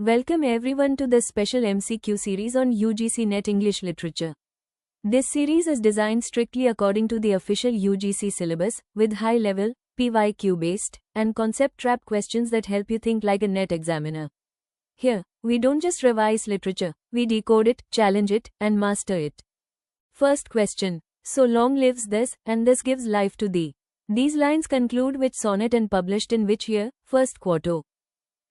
Welcome everyone to this special MCQ series on UGC NET English Literature. This series is designed strictly according to the official UGC syllabus, with high-level, PYQ-based, and concept-trap questions that help you think like a NET examiner. Here, we don't just revise literature, we decode it, challenge it, and master it. First question. So long lives this, and this gives life to thee. These lines conclude which sonnet and published in which year? First quarto.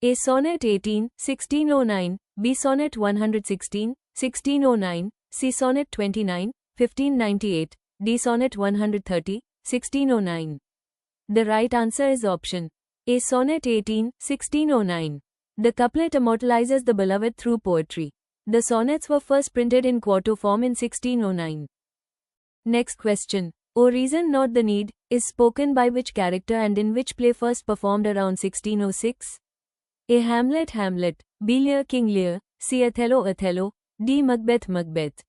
A. Sonnet 18, 1609, B. Sonnet 116, 1609, C. Sonnet 29, 1598, D. Sonnet 130, 1609. The right answer is option A. Sonnet 18, 1609. The couplet immortalizes the beloved through poetry. The sonnets were first printed in quarto form in 1609. Next question. O Reason Not the Need, is spoken by which character and in which play first performed around 1606? A. Hamlet Hamlet, B. Lear King Lear, C. Othello Othello, D. Macbeth Macbeth.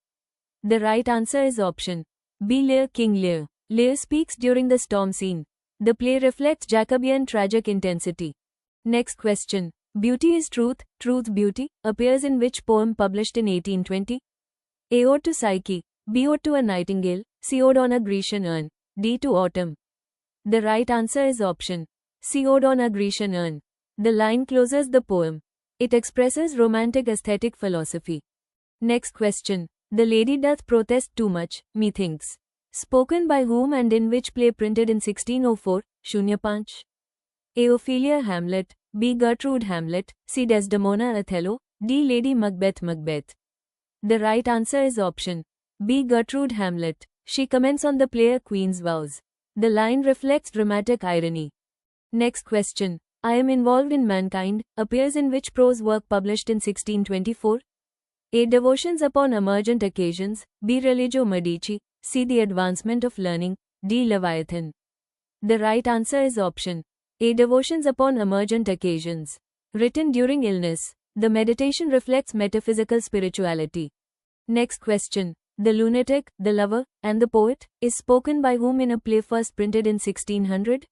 The right answer is option B. Lear King Lear. Lear speaks during the storm scene. The play reflects Jacobean tragic intensity. Next question. Beauty is Truth, Truth Beauty, appears in which poem published in 1820? A. Ode to Psyche, B. Ode to a Nightingale, C. Ode on a Grecian Urn, D. to Autumn. The right answer is option C. Ode on a Grecian Urn. The line closes the poem. It expresses romantic aesthetic philosophy. Next question. The lady doth protest too much, methinks. Spoken by whom and in which play printed in 1604? Shunya Panch. A. Ophelia Hamlet, B. Gertrude Hamlet, C. Desdemona Othello, D. Lady Macbeth Macbeth. The right answer is option B. Gertrude Hamlet. She comments on the play A Queen's Vows. The line reflects dramatic irony. Next question. I Am Involved in Mankind, appears in which prose work published in 1624? A. Devotions upon Emergent Occasions, B. Religio Medici, C. The Advancement of Learning, D. Leviathan. The right answer is option A. Devotions upon Emergent Occasions. Written during illness, the meditation reflects metaphysical spirituality. Next question. The lunatic, the lover, and the poet, is spoken by whom in a play first printed in 1600?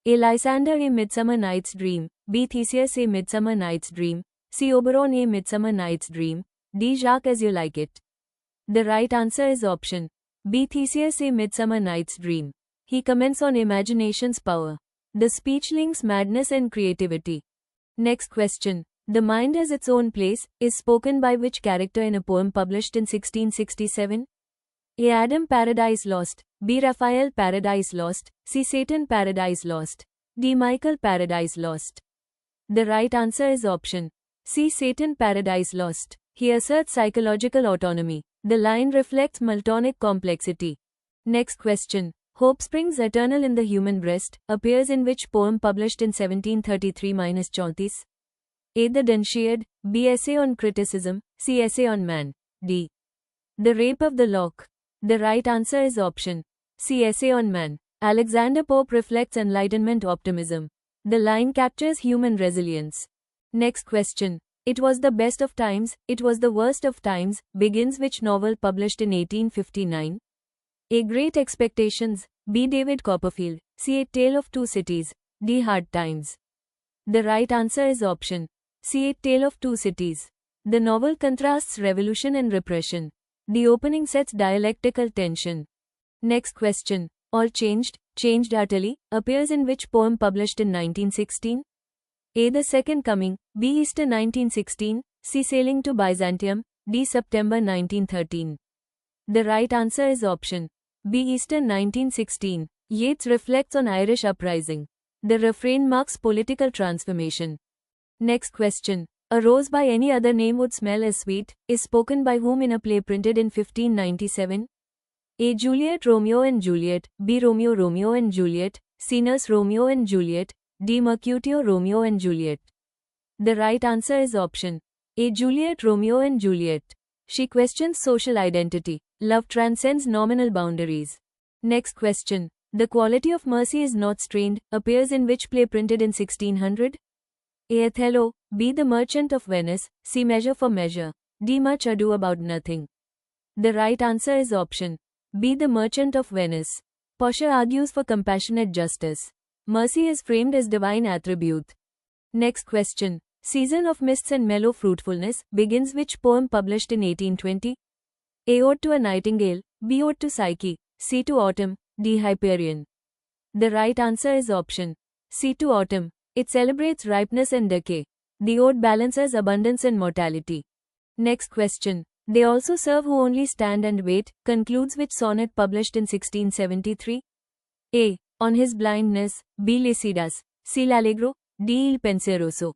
A. Lysander A Midsummer Night's Dream, B. Theseus A Midsummer Night's Dream, C. Oberon A Midsummer Night's Dream, D. Jacques As You Like It. The right answer is option B. Theseus A Midsummer Night's Dream. He comments on imagination's power. The speech links madness and creativity. Next question. The Mind Has Its Own Place, is spoken by which character in a poem published in 1667? A. Adam Paradise Lost, B. Raphael Paradise Lost, C. Satan Paradise Lost, D. Michael Paradise Lost. The right answer is option C. Satan Paradise Lost. He asserts psychological autonomy. The line reflects Miltonic complexity. Next question. Hope Springs Eternal in the Human Breast, appears in which poem published in 1733-34? A. The Dunciad, B. Essay on Criticism, C. Essay on Man, D. The Rape of the Lock. The right answer is option C. Essay on Man. Alexander Pope reflects Enlightenment optimism. The line captures human resilience. Next question. It Was the Best of Times, It Was the Worst of Times, begins which novel published in 1859? A. Great Expectations, B. David Copperfield, C. A Tale of Two Cities, D. Hard Times. The right answer is option C. A Tale of Two Cities. The novel contrasts revolution and repression. The opening sets dialectical tension. Next question. All Changed, Changed Utterly, appears in which poem published in 1916? A. The Second Coming, B. Easter 1916, C. Sailing to Byzantium, D. September 1913. The right answer is option B. Easter 1916. Yeats reflects on Irish uprising. The refrain marks political transformation. Next question. A Rose by Any Other Name Would Smell as Sweet, is spoken by whom in a play printed in 1597? A. Juliet Romeo and Juliet, B. Romeo Romeo and Juliet, C. Nurse Romeo and Juliet, D. Mercutio Romeo and Juliet. The right answer is option A. Juliet Romeo and Juliet. She questions social identity. Love transcends nominal boundaries. Next question. The Quality of Mercy Is Not Strained, appears in which play printed in 1600? A. Othello, B. The Merchant of Venice, C. Measure for Measure, D. Much Ado About Nothing. The right answer is option B. The Merchant of Venice. Portia argues for compassionate justice. Mercy is framed as divine attribute. Next question. Season of Mists and Mellow Fruitfulness begins which poem published in 1820? A. Ode to a Nightingale, B. Ode to Psyche, C. to Autumn, D. Hyperion. The right answer is option C. to Autumn. It celebrates ripeness and decay. The ode balances abundance and mortality. Next question. They also serve who only stand and wait, concludes which sonnet published in 1673? A. On his blindness, B. Lycidas, C. L'Allegro, D. Il Penseroso.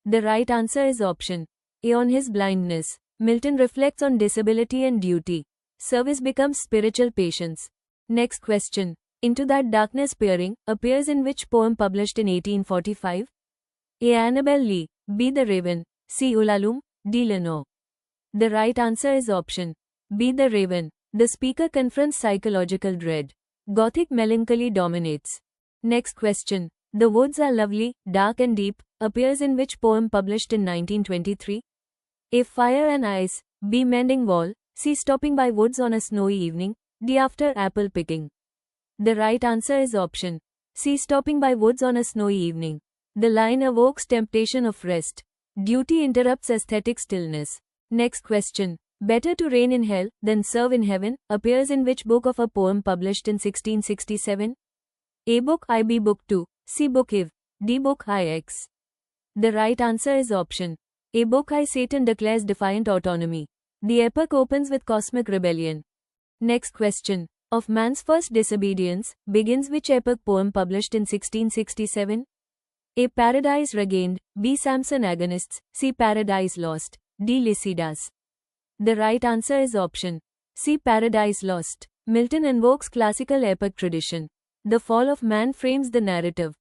The right answer is option A. On his blindness. Milton reflects on disability and duty. Service becomes spiritual patience. Next question. Into That Darkness Peering appears in which poem published in 1845? A. Annabel Lee, B. The Raven, C. Ulalume, D. Lenore. The right answer is option B. The Raven. The speaker confronts psychological dread. Gothic melancholy dominates. Next question. The Woods Are Lovely, Dark and Deep appears in which poem published in 1923? A. Fire and Ice, B. Mending Wall, C. Stopping by Woods on a Snowy Evening, D. After Apple Picking. The right answer is option C. Stopping by Woods on a Snowy Evening. The line evokes temptation of rest. Duty interrupts aesthetic stillness. Next question. Better to reign in hell than serve in heaven appears in which book of a poem published in 1667? A. Book I, B. Book 2, C. Book IV, D. Book IX. The right answer is option A. Book I. Satan declares defiant autonomy. The epic opens with cosmic rebellion. Next question. Of man's first disobedience begins which epic poem published in 1667? A. Paradise Regained, B. Samson Agonists, C. Paradise Lost, D. Lycidas. The right answer is option C. Paradise Lost. Milton invokes classical epic tradition. The fall of man frames the narrative.